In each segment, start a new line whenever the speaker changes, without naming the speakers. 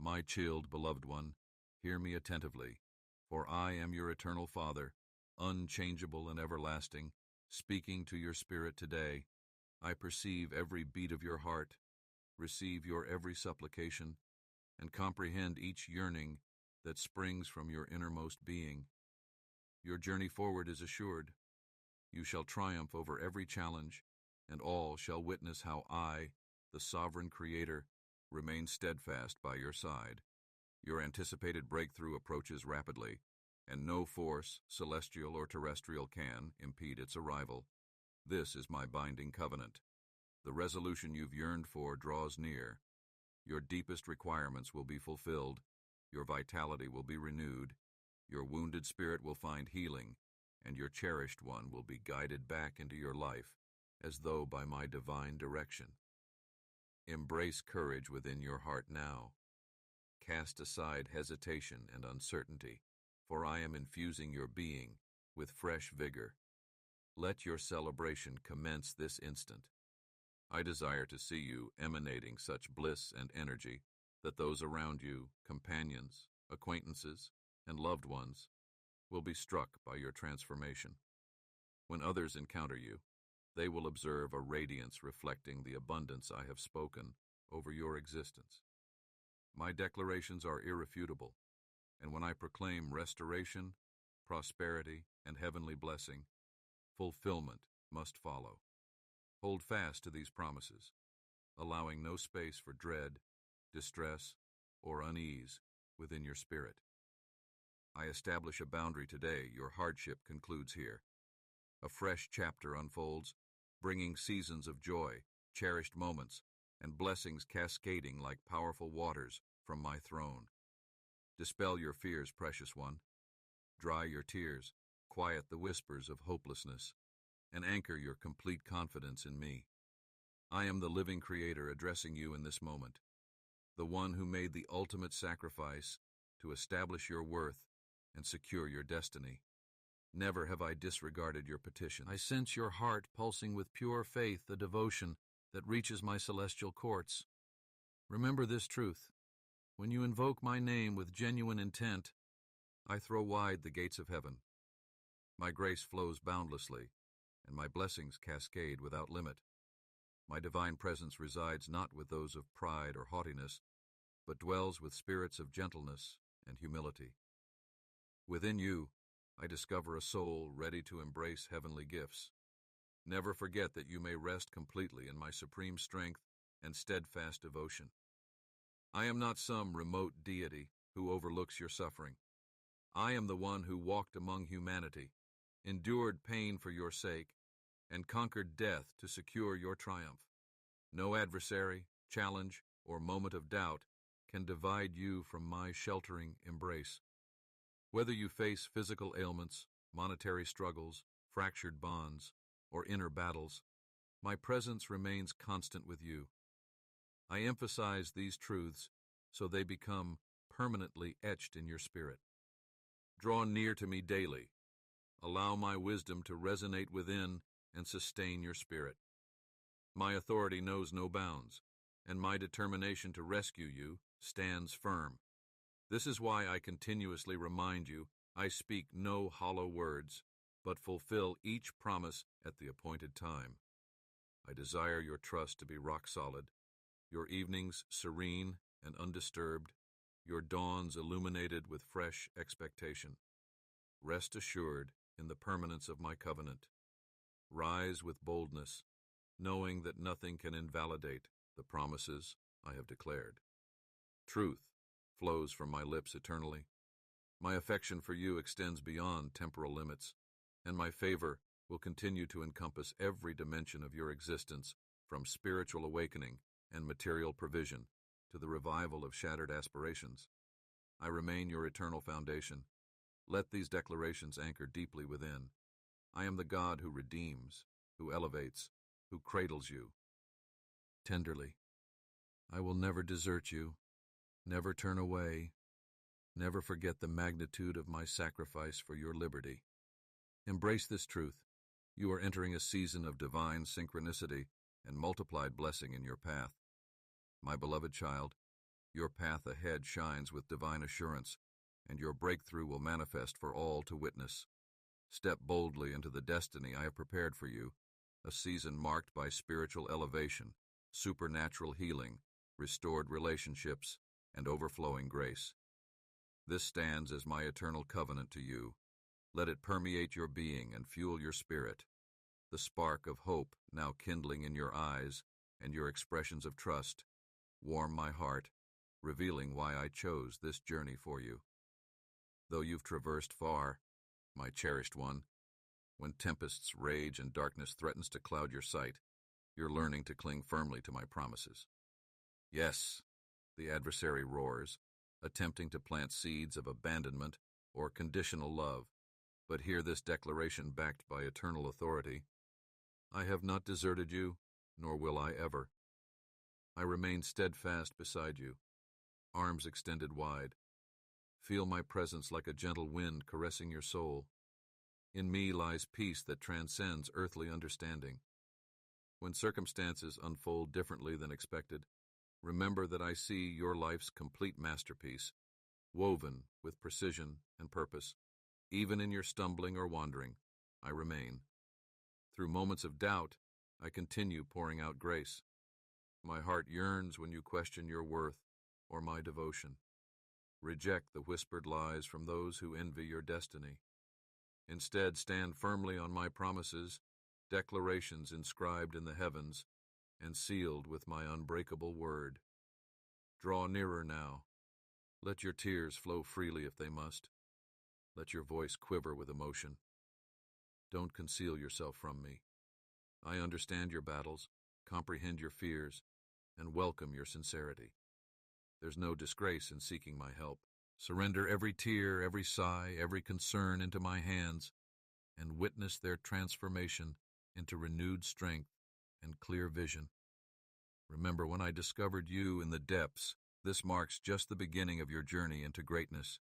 My chilled beloved one, hear me attentively, for I am your eternal Father, unchangeable and everlasting, speaking to your spirit today. I perceive every beat of your heart, receive your every supplication, and comprehend each yearning that springs from your innermost being. Your journey forward is assured. You shall triumph over every challenge, and all shall witness how I, the sovereign Creator, remain steadfast by your side. Your anticipated breakthrough approaches rapidly, and no force, celestial or terrestrial, can impede its arrival. This is my binding covenant. The resolution you've yearned for draws near. Your deepest requirements will be fulfilled, your vitality will be renewed, your wounded spirit will find healing, and your cherished one will be guided back into your life, as though by my divine direction. Embrace courage within your heart now. Cast aside hesitation and uncertainty, for I am infusing your being with fresh vigor. Let your celebration commence this instant. I desire to see you emanating such bliss and energy that those around you, companions, acquaintances, and loved ones, will be struck by your transformation. When others encounter you, they will observe a radiance reflecting the abundance I have spoken over your existence. My declarations are irrefutable, and when I proclaim restoration, prosperity, and heavenly blessing, fulfillment must follow. Hold fast to these promises, allowing no space for dread, distress, or unease within your spirit. I establish a boundary today. Your hardship concludes here. A fresh chapter unfolds, bringing seasons of joy, cherished moments, and blessings cascading like powerful waters from my throne. Dispel your fears, precious one. Dry your tears, quiet the whispers of hopelessness, and anchor your complete confidence in me. I am the living Creator addressing you in this moment, the one who made the ultimate sacrifice to establish your worth and secure your destiny. Never have I disregarded your petition. I sense your heart pulsing with pure faith, the devotion that reaches my celestial courts. Remember this truth. When you invoke my name with genuine intent, I throw wide the gates of heaven. My grace flows boundlessly, and my blessings cascade without limit. My divine presence resides not with those of pride or haughtiness, but dwells with spirits of gentleness and humility. Within you, I discover a soul ready to embrace heavenly gifts. Never forget that you may rest completely in my supreme strength and steadfast devotion. I am not some remote deity who overlooks your suffering. I am the one who walked among humanity, endured pain for your sake, and conquered death to secure your triumph. No adversary, challenge, or moment of doubt can divide you from my sheltering embrace. Whether you face physical ailments, monetary struggles, fractured bonds, or inner battles, my presence remains constant with you. I emphasize these truths so they become permanently etched in your spirit. Draw near to me daily. Allow my wisdom to resonate within and sustain your spirit. My authority knows no bounds, and my determination to rescue you stands firm. This is why I continuously remind you I speak no hollow words, but fulfill each promise at the appointed time. I desire your trust to be rock solid, your evenings serene and undisturbed, your dawns illuminated with fresh expectation. Rest assured in the permanence of my covenant. Rise with boldness, knowing that nothing can invalidate the promises I have declared. Truth flows from my lips eternally. My affection for you extends beyond temporal limits, and my favor will continue to encompass every dimension of your existence, from spiritual awakening and material provision to the revival of shattered aspirations. I remain your eternal foundation. Let these declarations anchor deeply within. I am the God who redeems, who elevates, who cradles you tenderly. I will never desert you, never turn away, never forget the magnitude of my sacrifice for your liberty. Embrace this truth. You are entering a season of divine synchronicity and multiplied blessing in your path. My beloved child, Your path ahead shines with divine assurance, and your breakthrough will manifest for all to witness. Step boldly into the destiny I have prepared for you, a season marked by spiritual elevation, supernatural healing, restored relationships, and overflowing grace. This stands as my eternal covenant to you. Let it permeate your being and fuel your spirit. The spark of hope now kindling in your eyes and your expressions of trust warm my heart, revealing why I chose this journey for you. Though you've traversed far, my cherished one, when tempests rage and darkness threatens to cloud your sight, you're learning to cling firmly to my promises. Yes, the adversary roars, attempting to plant seeds of abandonment or conditional love, but hear this declaration backed by eternal authority. I have not deserted you, nor will I ever. I remain steadfast beside you, arms extended wide. Feel my presence like a gentle wind caressing your soul. In me lies peace that transcends earthly understanding. When circumstances unfold differently than expected, remember that I see your life's complete masterpiece, woven with precision and purpose. Even in your stumbling or wandering, I remain. Through moments of doubt, I continue pouring out grace. My heart yearns when you question your worth or my devotion. Reject the whispered lies from those who envy your destiny. Instead, stand firmly on my promises, declarations inscribed in the heavens and sealed with my unbreakable word. Draw nearer now. Let your tears flow freely if they must. Let your voice quiver with emotion. Don't conceal yourself from me. I understand your battles, comprehend your fears, and welcome your sincerity. There's no disgrace in seeking my help. Surrender every tear, every sigh, every concern into my hands, and witness their transformation into renewed strength and clear vision. Remember when I discovered you in the depths, this marks just the beginning of your journey into greatness.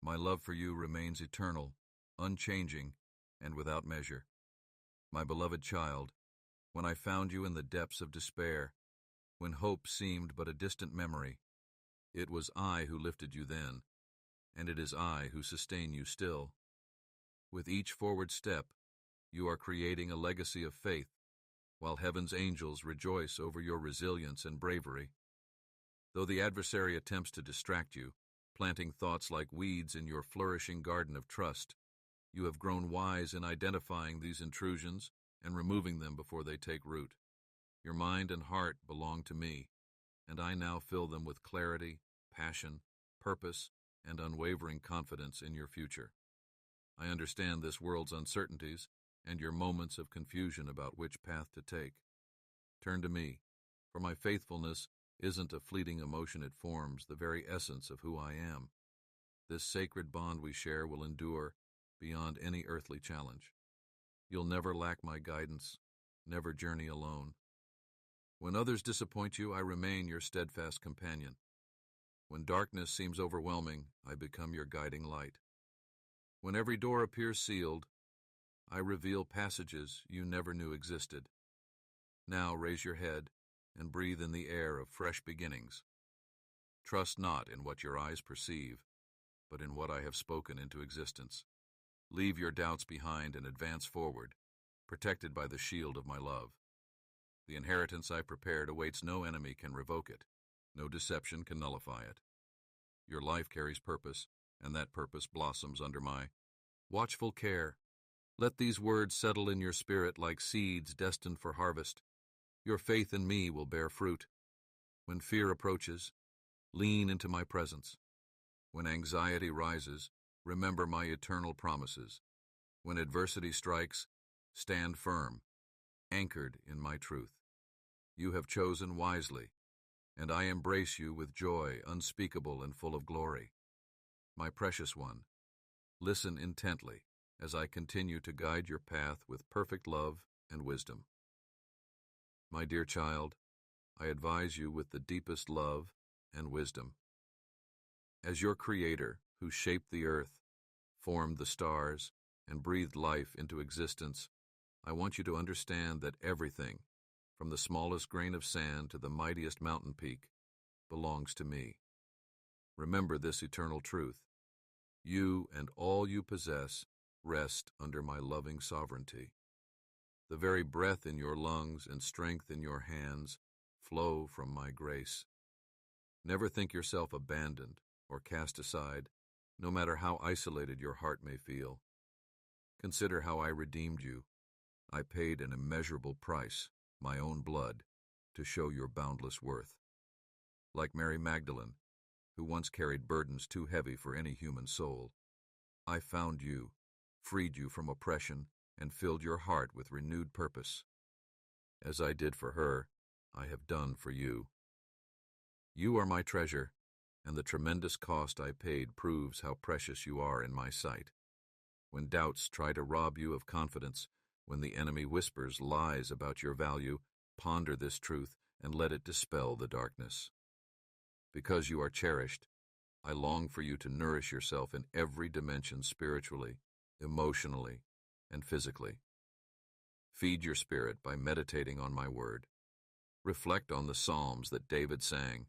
My love for you remains eternal, unchanging, and without measure. My beloved child, when I found you in the depths of despair, when hope seemed but a distant memory, it was I who lifted you then, and it is I who sustain you still. With each forward step, you are creating a legacy of faith, while heaven's angels rejoice over your resilience and bravery. Though the adversary attempts to distract you, planting thoughts like weeds in your flourishing garden of trust, you have grown wise in identifying these intrusions and removing them before they take root. Your mind and heart belong to me, and I now fill them with clarity, passion, purpose, and unwavering confidence in your future. I understand this world's uncertainties and your moments of confusion about which path to take. Turn to me, for my faithfulness isn't a fleeting emotion, it forms the very essence of who I am. This sacred bond we share will endure beyond any earthly challenge. You'll never lack my guidance, never journey alone. When others disappoint you, I remain your steadfast companion. When darkness seems overwhelming, I become your guiding light. When every door appears sealed, I reveal passages you never knew existed. Now raise your head and breathe in the air of fresh beginnings. Trust not in what your eyes perceive, but in what I have spoken into existence. Leave your doubts behind and advance forward, protected by the shield of my love. The inheritance I prepared awaits. No enemy can revoke it. No deception can nullify it. Your life carries purpose, and that purpose blossoms under my watchful care. Let these words settle in your spirit like seeds destined for harvest. Your faith in me will bear fruit. When fear approaches, lean into my presence. When anxiety rises, remember my eternal promises. When adversity strikes, stand firm, anchored in my truth. You have chosen wisely, and I embrace you with joy unspeakable and full of glory. My precious one, listen intently as I continue to guide your path with perfect love and wisdom. My dear child, I advise you with the deepest love and wisdom. As your Creator, who shaped the earth, formed the stars, and breathed life into existence, I want you to understand that everything, from the smallest grain of sand to the mightiest mountain peak, belongs to me. Remember this eternal truth. You and all you possess rest under my loving sovereignty. The very breath in your lungs and strength in your hands flow from my grace. Never think yourself abandoned or cast aside, no matter how isolated your heart may feel. Consider how I redeemed you. I paid an immeasurable price, my own blood, to show your boundless worth. Like Mary Magdalene, who once carried burdens too heavy for any human soul, I found you, freed you from oppression, and filled your heart with renewed purpose. As I did for her, I have done for you. You are my treasure, and the tremendous cost I paid proves how precious you are in my sight. When doubts try to rob you of confidence, when the enemy whispers lies about your value, ponder this truth and let it dispel the darkness. Because you are cherished, I long for you to nourish yourself in every dimension spiritually, emotionally, and physically. Feed your spirit by meditating on my word. Reflect on the psalms that David sang,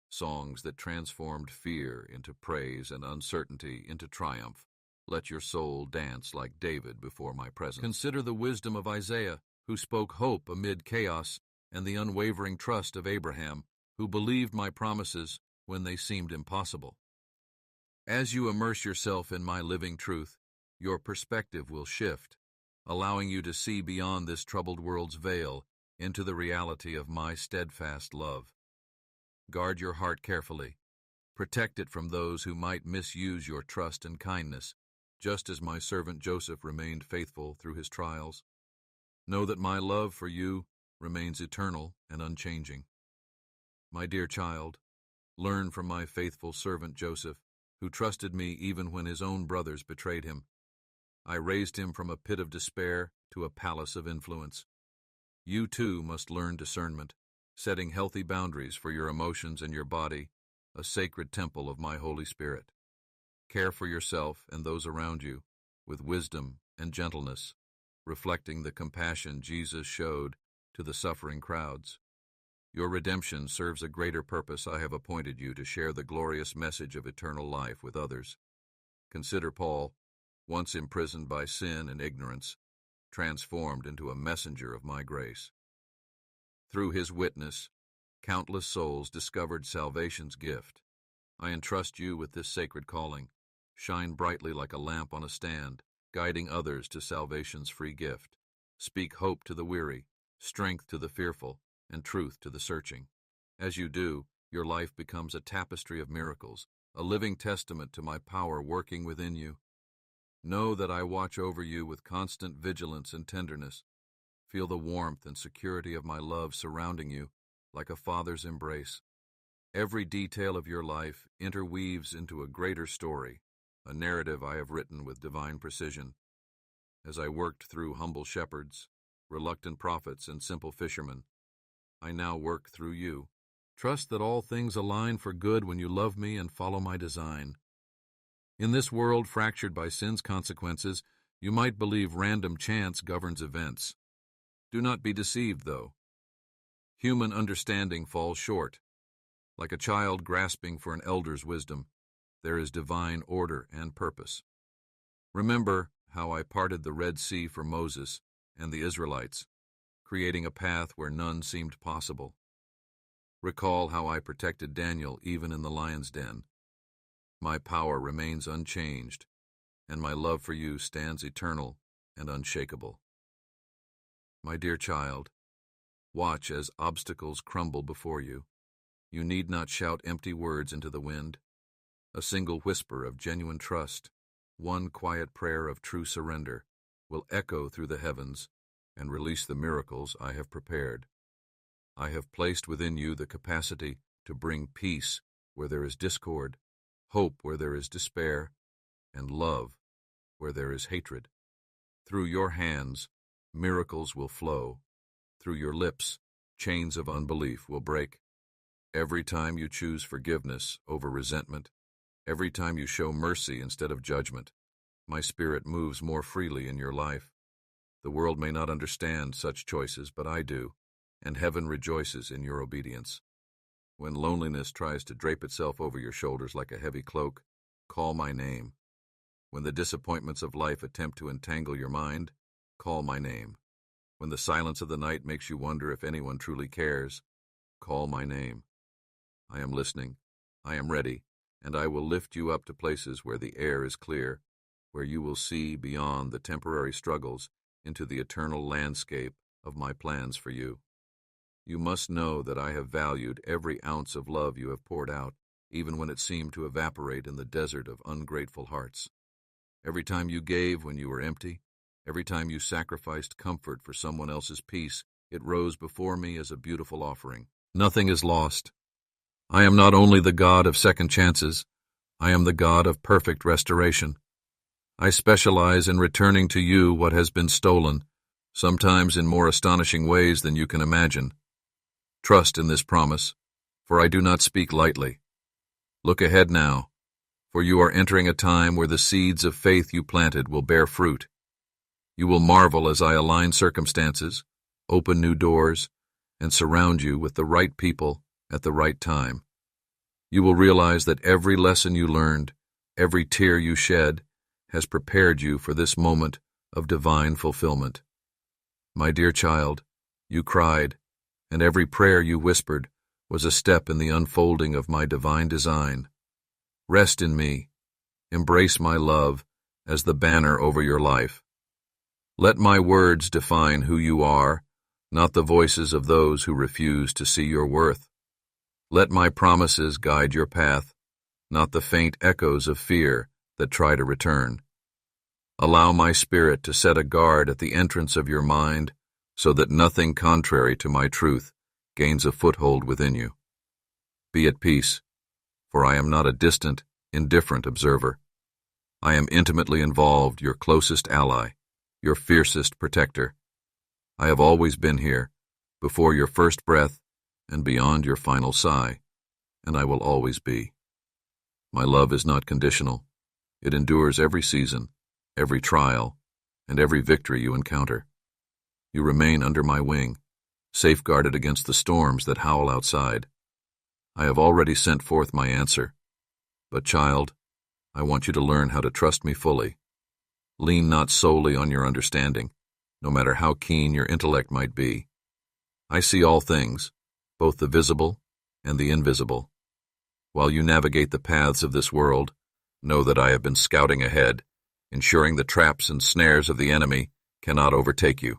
songs that transformed fear into praise and uncertainty into triumph. Let your soul dance like David before my presence. Consider the wisdom of Isaiah, who spoke hope amid chaos, and the unwavering trust of Abraham, who believed my promises when they seemed impossible. As you immerse yourself in my living truth, your perspective will shift, allowing you to see beyond this troubled world's veil into the reality of my steadfast love. Guard your heart carefully. Protect it from those who might misuse your trust and kindness, just as my servant Joseph remained faithful through his trials. Know that my love for you remains eternal and unchanging. My dear child, learn from my faithful servant Joseph, who trusted me even when his own brothers betrayed him. I raised him from a pit of despair to a palace of influence. You too must learn discernment, setting healthy boundaries for your emotions and your body, a sacred temple of my Holy Spirit. Care for yourself and those around you with wisdom and gentleness, reflecting the compassion Jesus showed to the suffering crowds. Your redemption serves a greater purpose. I have appointed you to share the glorious message of eternal life with others. Consider Paul, once imprisoned by sin and ignorance, transformed into a messenger of my grace. Through his witness, countless souls discovered salvation's gift. I entrust you with this sacred calling. Shine brightly like a lamp on a stand, guiding others to salvation's free gift. Speak hope to the weary, strength to the fearful, and truth to the searching. As you do, your life becomes a tapestry of miracles, a living testament to my power working within you. Know that I watch over you with constant vigilance and tenderness. Feel the warmth and security of my love surrounding you, like a father's embrace. Every detail of your life interweaves into a greater story, a narrative I have written with divine precision. As I worked through humble shepherds, reluctant prophets, and simple fishermen, I now work through you. Trust that all things align for good when you love me and follow my design. In this world fractured by sin's consequences, you might believe random chance governs events. Do not be deceived, though. Human understanding falls short. Like a child grasping for an elder's wisdom, there is divine order and purpose. Remember how I parted the Red Sea for Moses and the Israelites, creating a path where none seemed possible. Recall how I protected Daniel even in the lion's den. My power remains unchanged, and my love for you stands eternal and unshakable. My dear child, watch as obstacles crumble before you. You need not shout empty words into the wind. A single whisper of genuine trust, one quiet prayer of true surrender, will echo through the heavens and release the miracles I have prepared. I have placed within you the capacity to bring peace where there is discord, hope where there is despair, and love where there is hatred. Through your hands, miracles will flow. Through your lips, chains of unbelief will break. Every time you choose forgiveness over resentment, every time you show mercy instead of judgment, my spirit moves more freely in your life. The world may not understand such choices, but I do, and heaven rejoices in your obedience. When loneliness tries to drape itself over your shoulders like a heavy cloak, call my name. When the disappointments of life attempt to entangle your mind, call my name. When the silence of the night makes you wonder if anyone truly cares, call my name. I am listening, I am ready, and I will lift you up to places where the air is clear, where you will see beyond the temporary struggles into the eternal landscape of my plans for you. You must know that I have valued every ounce of love you have poured out, even when it seemed to evaporate in the desert of ungrateful hearts. Every time you gave when you were empty, every time you sacrificed comfort for someone else's peace, it rose before me as a beautiful offering. Nothing is lost. I am not only the God of second chances, I am the God of perfect restoration. I specialize in returning to you what has been stolen, sometimes in more astonishing ways than you can imagine. Trust in this promise, for I do not speak lightly. Look ahead now, for you are entering a time where the seeds of faith you planted will bear fruit. You will marvel as I align circumstances, open new doors, and surround you with the right people at the right time. You will realize that every lesson you learned, every tear you shed, has prepared you for this moment of divine fulfillment. My dear child, you cried, and every prayer you whispered was a step in the unfolding of my divine design. Rest in me. Embrace my love as the banner over your life. Let my words define who you are, not the voices of those who refuse to see your worth. Let my promises guide your path, not the faint echoes of fear that try to return. Allow my spirit to set a guard at the entrance of your mind so that nothing contrary to my truth gains a foothold within you. Be at peace, for I am not a distant, indifferent observer. I am intimately involved, your closest ally, your fiercest protector. I have always been here, before your first breath and beyond your final sigh, and I will always be. My love is not conditional. It endures every season, every trial, and every victory you encounter. You remain under my wing, safeguarded against the storms that howl outside. I have already sent forth my answer. But, child, I want you to learn how to trust me fully. Lean not solely on your understanding, no matter how keen your intellect might be. I see all things, both the visible and the invisible. While you navigate the paths of this world, know that I have been scouting ahead, ensuring the traps and snares of the enemy cannot overtake you.